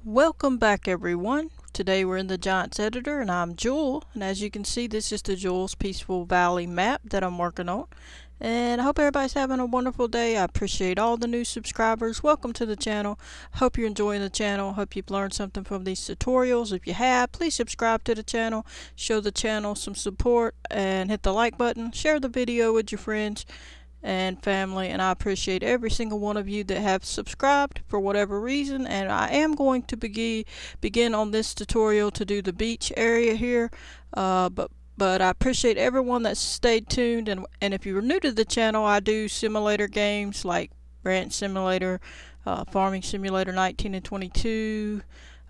Welcome back everyone. Today we're in the Giants editor and I'm Jewel, and as you can see this is the Jewel's Peaceful Valley map that I'm working on. And I hope everybody's having a wonderful day. I appreciate all the new subscribers. Welcome to the channel. Hope you're enjoying the channel. Hope you've learned something from these tutorials. If you have, please subscribe to the channel. Show the channel some support and hit the like button. Share the video with your friends and family, and I appreciate every single one of you that have subscribed for whatever reason. And I am going to begin on this tutorial to do the beach area here, but I appreciate everyone that stayed tuned. And if you are new to the channel, I do simulator games like Ranch Simulator, Farming Simulator 19 and 22,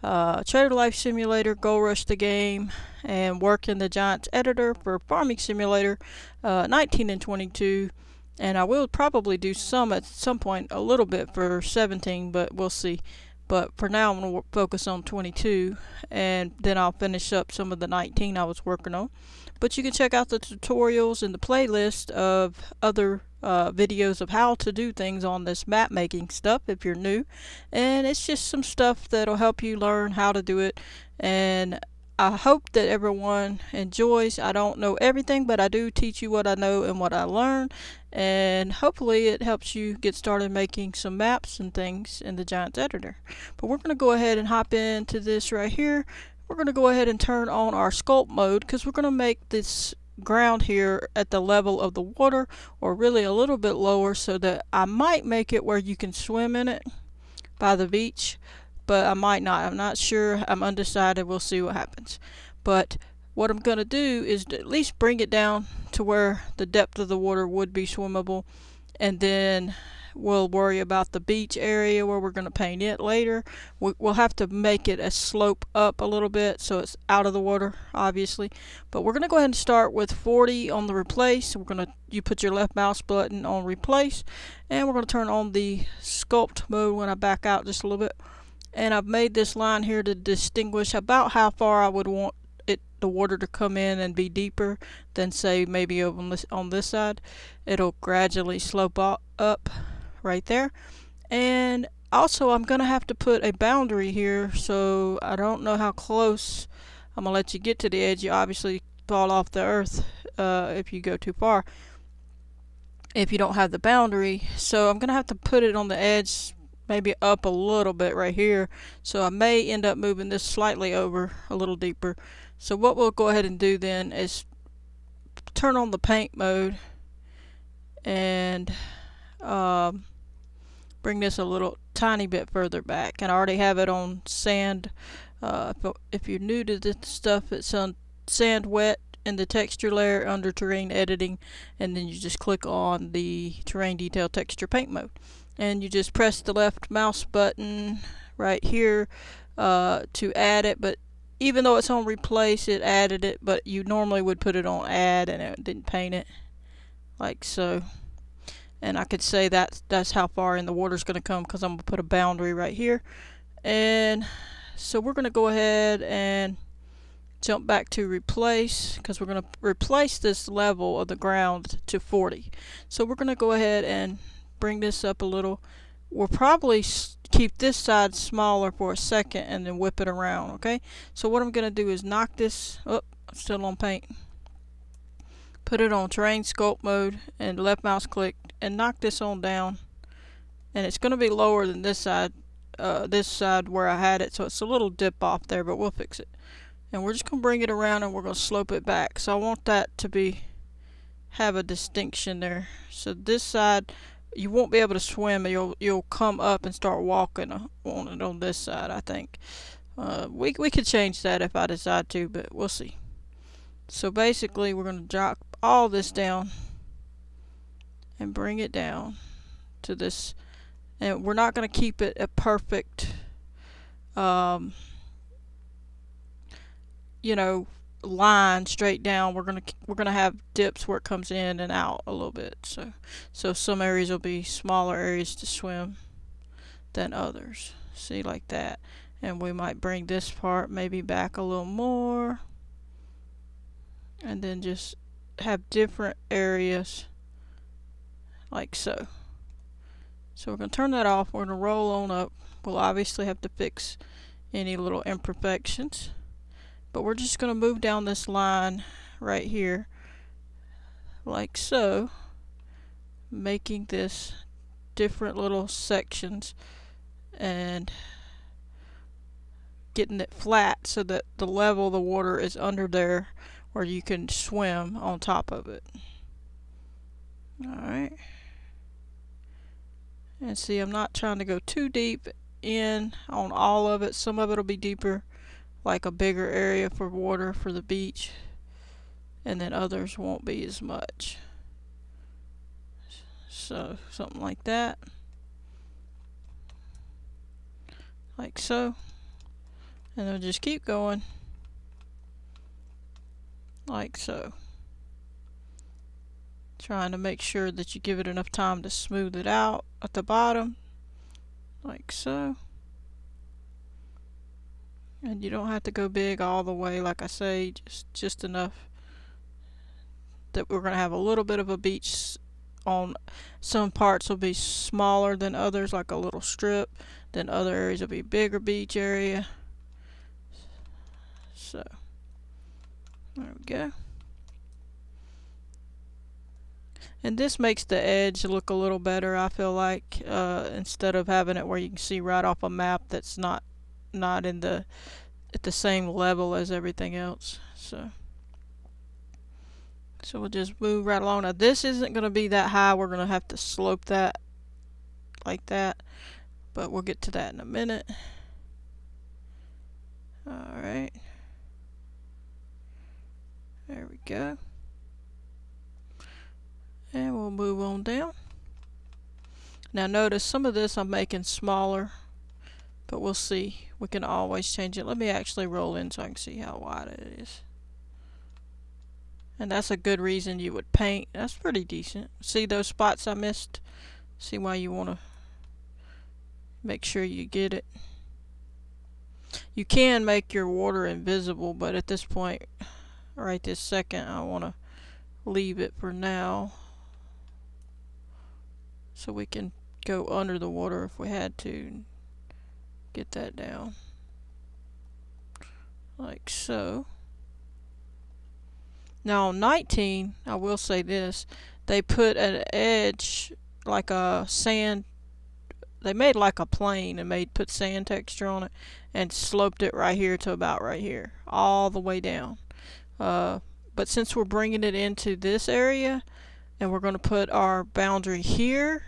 Trader Life Simulator, Gold Rush the game, and work in the Giants editor for Farming Simulator 19 and 22. And I will probably do some at some point, a little bit for 17, but we'll see. But for now, I'm going to focus on 22, and then I'll finish up some of the 19 I was working on. But you can check out the tutorials and the playlist of other videos of how to do things on this map making stuff if you're new. And it's just some stuff that'll help you learn how to do it. And I hope that everyone enjoys. I don't know everything, but I do teach you what I know and what I learn, and hopefully it helps you get started making some maps and things in the Giants editor. But we're going to go ahead and hop into this right here. We're going to go ahead and turn on our sculpt mode because we're going to make this ground here at the level of the water, or really a little bit lower, so that I might make it where you can swim in it by the beach, but I might not. I'm not sure. I'm undecided. We'll see what happens. But what I'm going to do is to at least bring it down to where the depth of the water would be swimmable, and then we'll worry about the beach area where we're going to paint it later. We'll have to make it a slope up a little bit so it's out of the water, obviously. But we're going to go ahead and start with 40 on the replace. You put your left mouse button on replace, and we're going to turn on the sculpt mode when I back out just a little bit. And I've made this line here to distinguish about how far I would want the water to come in and be deeper than, say, maybe on this side. It'll gradually slope up right there. And also I'm gonna have to put a boundary here, so I don't know how close I'm gonna let you get to the edge. You obviously fall off the earth if you go too far, if you don't have the boundary. So I'm gonna have to put it on the edge, maybe up a little bit right here. So I may end up moving this slightly over a little deeper. So what we'll go ahead and do then is turn on the paint mode and bring this a little tiny bit further back. And I already have it on sand. If you're new to this stuff, it's on sand wet in the texture layer under terrain editing, and then you just click on the terrain detail texture paint mode, and you just press the left mouse button right here to add it. But even though it's on replace, it added it, but you normally would put it on add and it didn't paint it, like so. And I could say that's how far in the water is going to come, because I'm going to put a boundary right here. And so we're going to go ahead and jump back to replace, because we're going to replace this level of the ground to 40. So we're going to go ahead and bring this up a little. We'll probably keep this side smaller for a second and then whip it around, okay? So what I'm going to do is knock this up. I'm still on paint. Put it on terrain sculpt mode and left mouse click and knock this on down. And it's going to be lower than this side where I had it, so it's a little dip off there, but we'll fix it. And we're just going to bring it around and we're going to slope it back. So I want that to have a distinction there. So this side, you won't be able to swim. You'll come up and start walking on it on this side, I think. We could change that if I decide to, but we'll see. So basically we're going to drop all this down and bring it down to this, and we're not going to keep it a perfect line straight down. We're gonna have dips where it comes in and out a little bit. So some areas will be smaller areas to swim than others. See, like that. And we might bring this part maybe back a little more, and then just have different areas like so. So we're going to turn that off. We're going to roll on up. We'll obviously have to fix any little imperfections. But we're just going to move down this line right here like so, making this different little sections and getting it flat so that the level of the water is under there where you can swim on top of it. Alright. And see, I'm not trying to go too deep in on all of it. Some of it will be deeper, like a bigger area for water for the beach, and then others won't be as much. So something like that, like so, and then just keep going like so, trying to make sure that you give it enough time to smooth it out at the bottom like so. And you don't have to go big all the way, like I say, just enough that we're going to have a little bit of a beach. On some parts will be smaller than others, like a little strip, then other areas will be bigger beach area. So there we go. And this makes the edge look a little better, I feel like, instead of having it where you can see right off a map that's not in the at the same level as everything else. So we'll just move right along. Now this isn't going to be that high. We're going to have to slope that like that, but we'll get to that in a minute. Alright. There we go. And we'll move on down. Now notice some of this I'm making smaller, but we'll see. We can always change it. Let me actually roll in so I can see how wide it is. And that's a good reason you would paint. That's pretty decent. See those spots I missed? See why you want to make sure you get it. You can make your water invisible, but at this point, right this second, I want to leave it for now, so we can go under the water if we had to and get that down like so. Now on 19, I will say this, they put an edge like a sand, they made like a plane and put sand texture on it and sloped it right here to about right here, all the way down. But since we're bringing it into this area and we're going to put our boundary here,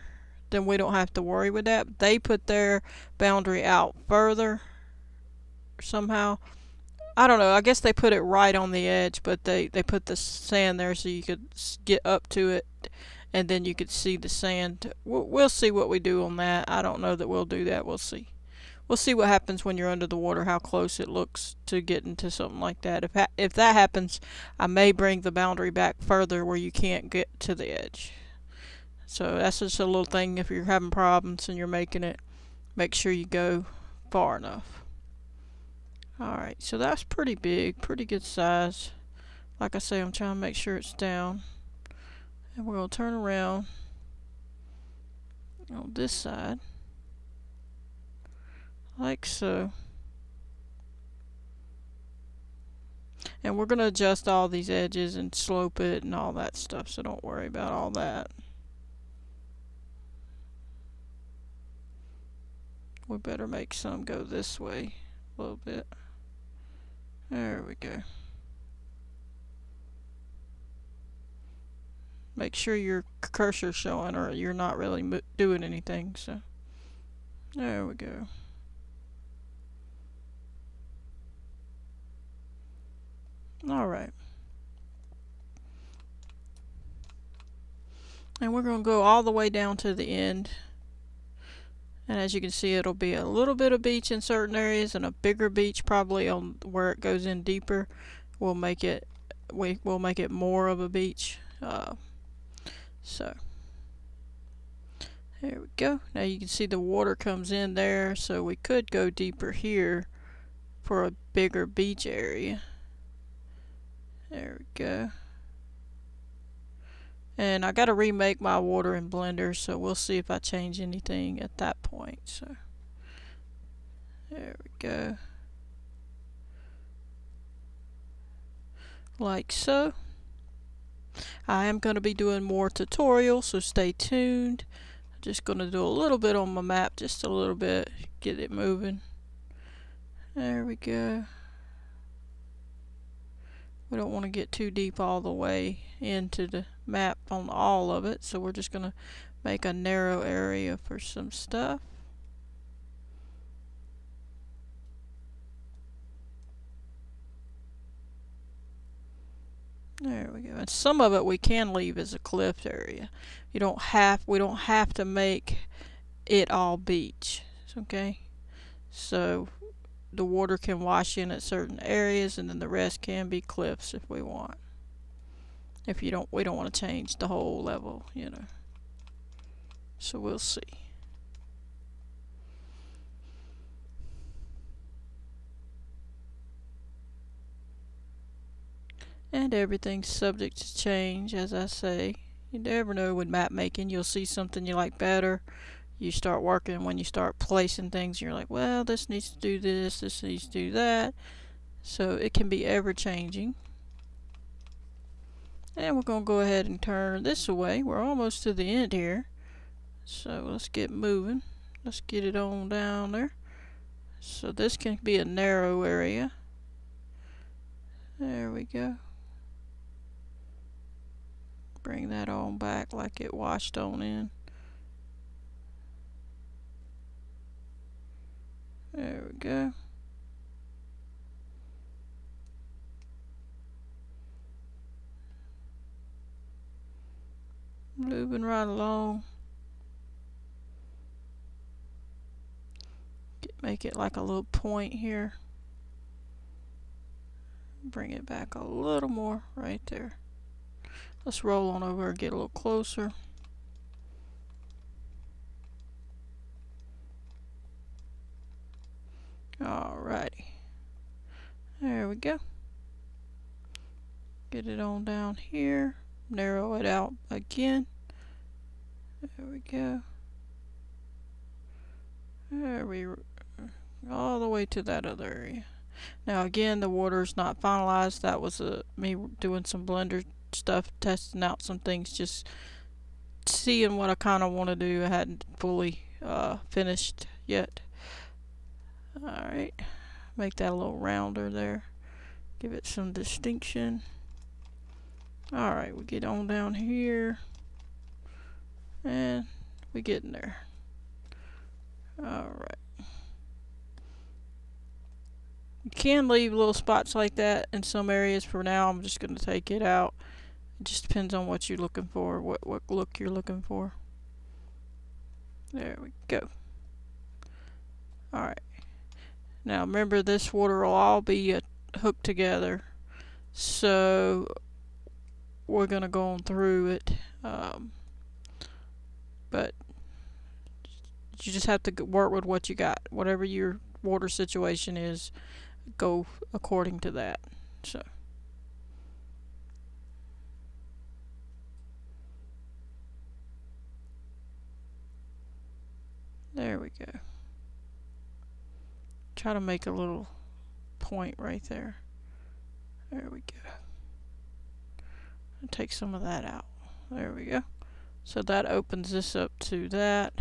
then we don't have to worry with that. They put their boundary out further somehow. I don't know, I guess they put it right on the edge, but they put the sand there so you could get up to it and then you could see the sand. We'll see what we do on that. I don't know that we'll do that. We'll see. We'll see what happens when you're under the water, how close it looks to getting to something like that. If that happens, I may bring the boundary back further where you can't get to the edge. So that's just a little thing. If you're having problems and you're making it, make sure you go far enough. Alright, so that's pretty big, pretty good size. Like I say, I'm trying to make sure it's down. And we're going to turn around on this side, like so. And we're going to adjust all these edges and slope it and all that stuff, so don't worry about all that. We better make some go this way a little bit. There we go. Make sure your cursor's showing or you're not really doing anything. So there we go. Alright. And we're going to go all the way down to the end. And as you can see, it'll be a little bit of beach in certain areas and a bigger beach probably on where it goes in deeper. We'll make it more of a beach. So there we go. Now you can see the water comes in there, so we could go deeper here for a bigger beach area. There we go. And I got to remake my water in Blender, so we'll see if I change anything at that point. So there we go. like so. I am going to be doing more tutorials, so stay tuned. I'm just going to do a little bit on my map, just a little bit, get it moving. There we go. We don't want to get too deep all the way into the map on all of it, so we're just going to make a narrow area for some stuff. There we go. And some of it we can leave as a cliff area. We don't have to make it all beach. Okay? So the water can wash in at certain areas, and then the rest can be cliffs if we want. If we don't want to change the whole level, you know. So we'll see. And everything's subject to change, as I say. You never know with map making. You'll see something you like better. You start working, when you start placing things, you're like, well, this needs to do this, this needs to do that. So it can be ever changing. And we're going to go ahead and turn this away. We're almost to the end here. So let's get moving. Let's get it on down there. So this can be a narrow area. There we go. Bring that on back like it washed on in. There we go. Moving right along. Make it like a little point here. Bring it back a little more right there. Let's roll on over and get a little closer. Alrighty. There we go. Get it on down here. Narrow it out again. There we go. There we all the way to that other area. Now again, the water's not finalized. That was me doing some Blender stuff, testing out some things, just seeing what I kind of want to do. I hadn't fully finished yet. Alright, make that a little rounder there. Give it some distinction. Alright, we get on down here. And we get in there. Alright. You can leave little spots like that in some areas. For now, I'm just going to take it out. It just depends on what you're looking for, what look you're looking for. There we go. Alright. Now remember, this water will all be hooked together. So we're going to go on through it. But you just have to work with what you got. Whatever your water situation is, go according to that. So there we go. Try to make a little point right there. There we go. And take some of that out. There we go. So that opens this up to that.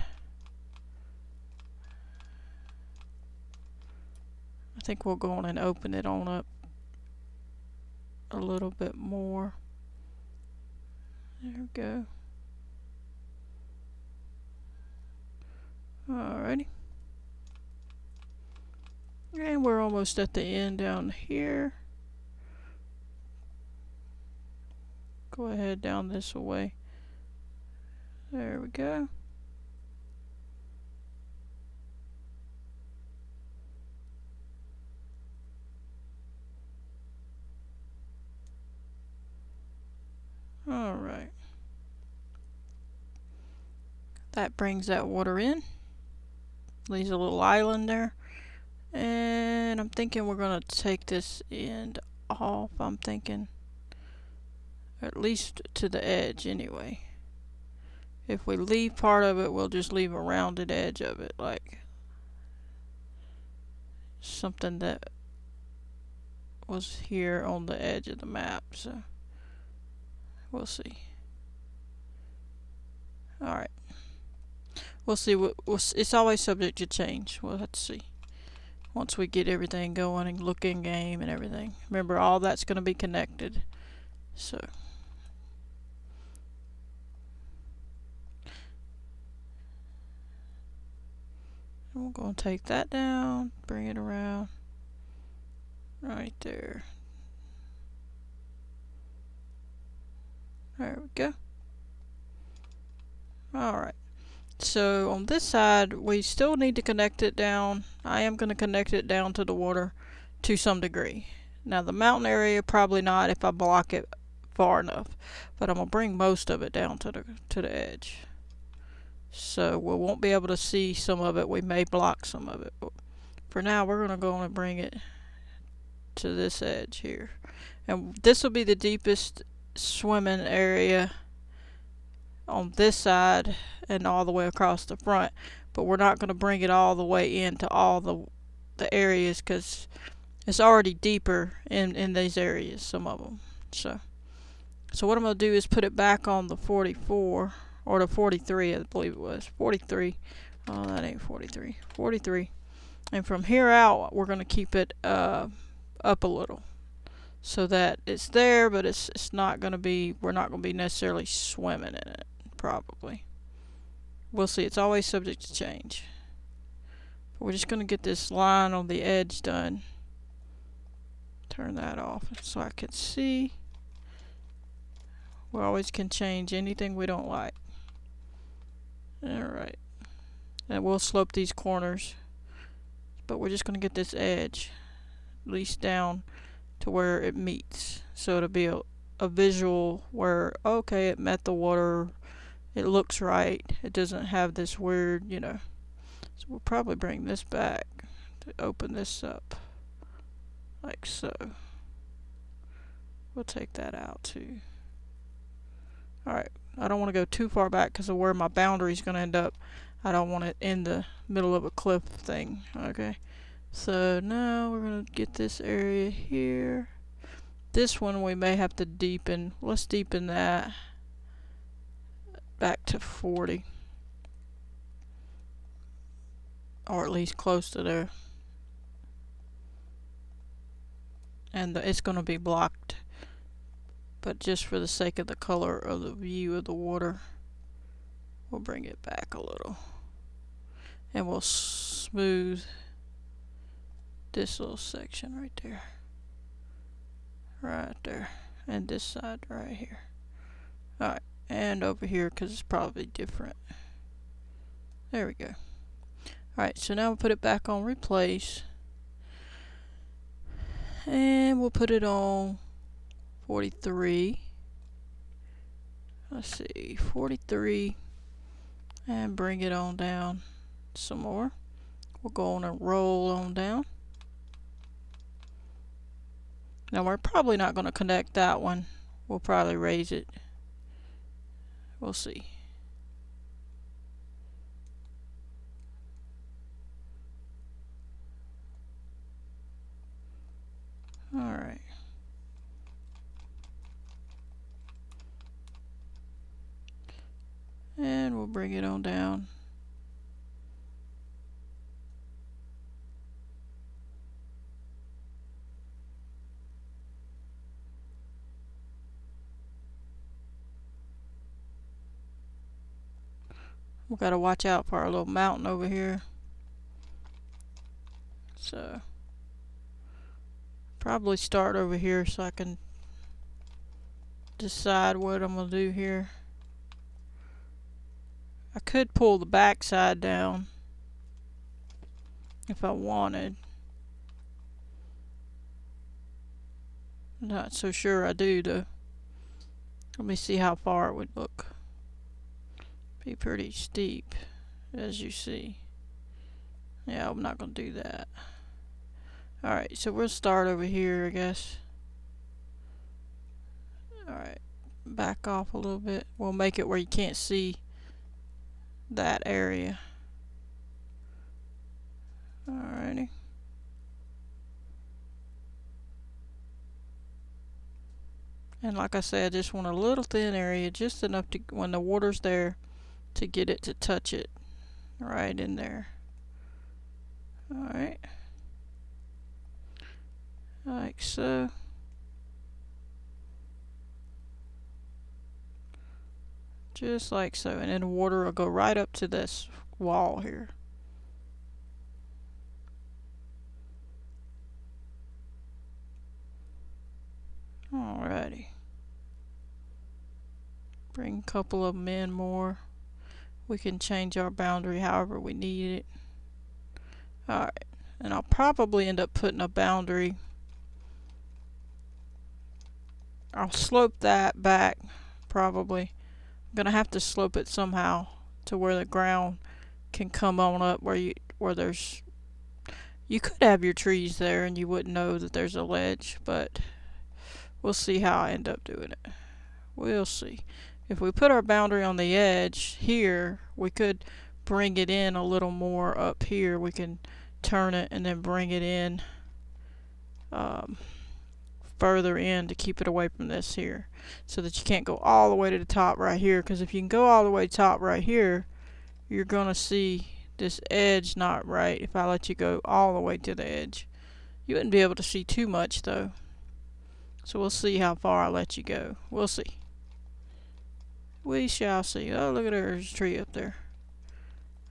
I think we'll go on and open it on up a little bit more. There we go. Alrighty. And we're almost at the end down here. Go ahead down this way. There we go. Alright. That brings that water in. Leaves a little island there. And I'm thinking we're going to take this end off. I'm thinking at least to the edge anyway. If we leave part of it, we'll just leave a rounded edge of it, like something that was here on the edge of the map, so we'll see. Alright. We'll see. It's always subject to change. We'll have to see once we get everything going and look in game and everything. Remember, all that's going to be connected. So we're going to take that down, bring it around right there. There we go. Alright. So on this side, we still need to connect it down. I am going to connect it down to the water to some degree. Now the mountain area, probably not if I block it far enough. But I'm going to bring most of it down to the edge. So we won't be able to see some of it. We may block some of it. But for now, we're going to go on and bring it to this edge here. And this will be the deepest swimming area on this side and all the way across the front, but we're not going to bring it all the way into all the areas because it's already deeper in these areas, some of them. So what I'm going to do is put it back on the 44 or the 43, I believe it was 43. Oh, that ain't 43. 43. And from here out, we're going to keep it up a little so that it's there, but it's not going to be, we're not going to be necessarily swimming in it. Probably. We'll see. It's always subject to change. But we're just going to get this line on the edge done. Turn that off so I can see. We always can change anything we don't like. Alright. And we'll slope these corners. But we're just going to get this edge at least down to where it meets. So it'll be a visual where, okay, it met the water. It looks right. It doesn't have this weird, you know. So we'll probably bring this back to open this up. Like so. We'll take that out too. Alright. I don't want to go too far back because of where my boundary is going to end up. I don't want it in the middle of a cliff thing. Okay. So now we're going to get this area here. This one we may have to deepen. Let's deepen that back to 40, or at least close to there, and it's going to be blocked, but just for the sake of the color of the view of the water, we'll bring it back a little, and we'll smooth this little section right there, and this side right here. Alright. And over here because it's probably different. There we go. Alright, so now we'll put it back on replace. And we'll put it on 43. Let's see, 43. And bring it on down some more. We'll go on and roll on down. Now we're probably not going to connect that one. We'll probably raise it. We'll see. Alright. And we'll bring it on down. We've got to watch out for our little mountain over here. So probably start over here so I can decide what I'm going to do here. I could pull the back side down if I wanted. Not so sure I do though. Let me see how far it would look. Be pretty steep, as you see. Yeah, I'm not going to do that. Alright, so we'll start over here, I guess. Alright, back off a little bit. We'll make it where you can't see that area. Alrighty. And like I said, I just want a little thin area, just enough to, when the water's there, to get it to touch it right in there. Alright. Like so. Just like so. And then the water will go right up to this wall here. Alrighty. Bring a couple of them in more. We can change our boundary however we need it. Alright. And I'll probably end up putting a boundary. I'll slope that back, probably. I'm gonna have to slope it somehow to where the ground can come on up where there's, you could have your trees there and you wouldn't know that there's a ledge, but we'll see how I end up doing it. We'll see. If we put our boundary on the edge here, we could bring it in a little more up here. We can turn it and then bring it in further in to keep it away from this here, so that you can't go all the way to the top right here, because if you can go all the way to the top right here, you're gonna see this edge not right. If I let you go all the way to the edge, you wouldn't be able to see too much though, so we'll see how far I let you go. We'll see. We shall see. Oh, look at there's a tree up there.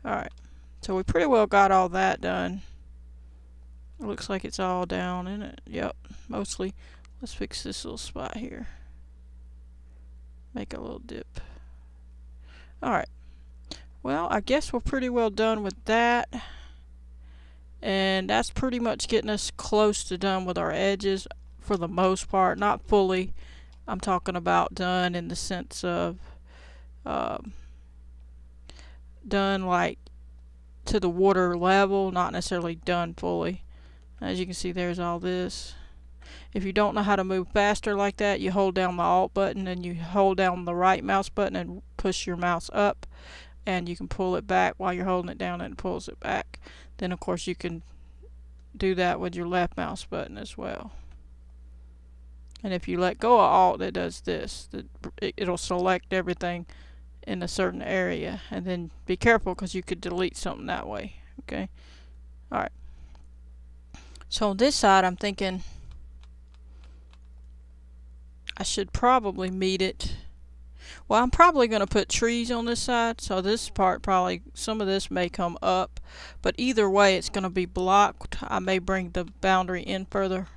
Alright, so we pretty well got all that done. It looks like it's all down in it. Yep, mostly. Let's fix this little spot here. Make a little dip. Alright. Well, I guess we're pretty well done with that. And that's pretty much getting us close to done with our edges for the most part. Not fully. I'm talking about done in the sense of done like to the water level, not necessarily done fully. As you can see, there's all this. If you don't know how to move faster like that, you hold down the Alt button and you hold down the right mouse button and push your mouse up, and you can pull it back while you're holding it down, and it pulls it back. Then of course you can do that with your left mouse button as well. And if you let go of Alt, it does this. It'll select everything in a certain area, and then be careful because you could delete something that way. Okay. Alright. So on this side, I'm thinking I should probably meet it. Well, I'm probably going to put trees on this side, so this part probably, some of this may come up, but either way it's going to be blocked. I may bring the boundary in further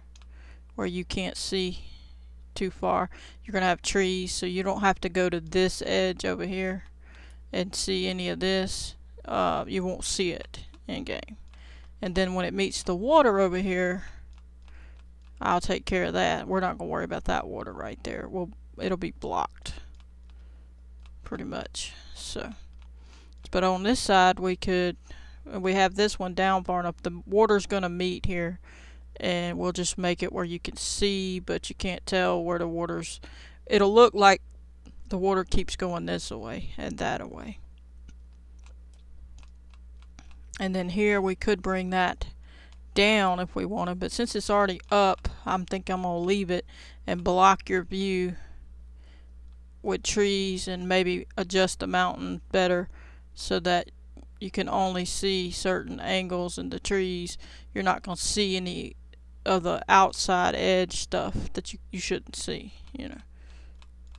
where you can't see too far. You're going to have trees, so you don't have to go to this edge over here and see any of this. You won't see it in game. And then when it meets the water over here, I'll take care of that. We're not going to worry about that water right there. It'll be blocked pretty much. So, but on this side we have this one down far enough. The water's going to meet here, and we'll just make it where you can see, but you can't tell where the water's. It'll look like the water keeps going this way and that away. And then here we could bring that down if we wanted, but since it's already up, I'm thinking I'm going to leave it and block your view with trees, and maybe adjust the mountain better so that you can only see certain angles in the trees. You're not going to see any of the outside edge stuff that you shouldn't see, you know.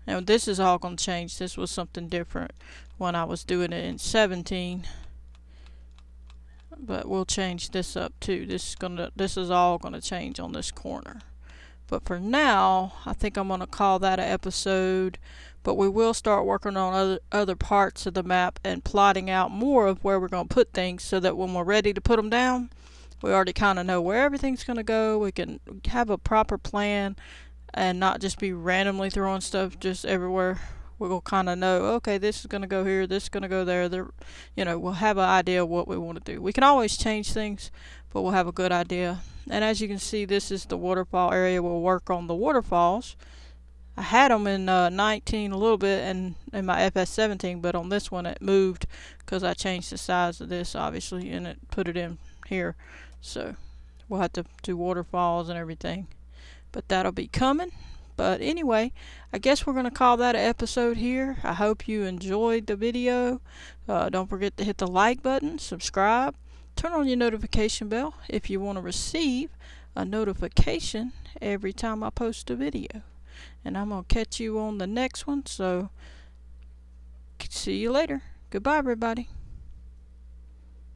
And this is all going to change. This was something different when I was doing it in 17. But we'll change this up too. This is all gonna change on this corner. But for now, I think I'm gonna call that an episode. But we will start working on other parts of the map and plotting out more of where we're gonna put things, so that when we're ready to put them down, we already kind of know where everything's gonna go. We can have a proper plan and not just be randomly throwing stuff just everywhere. We'll kind of know, okay, this is going to go here, this is going to go there. You know, we'll have an idea of what we want to do. We can always change things, but we'll have a good idea. And as you can see, this is the waterfall area. We'll work on the waterfalls. I had them in 19 a little bit, and in my FS17, but on this one it moved because I changed the size of this, obviously, and it put it in here. So we'll have to do waterfalls and everything. But that'll be coming. But anyway, I guess we're going to call that an episode here. I hope you enjoyed the video. Don't forget to hit the like button, subscribe, turn on your notification bell if you want to receive a notification every time I post a video. And I'm going to catch you on the next one, so see you later. Goodbye, everybody.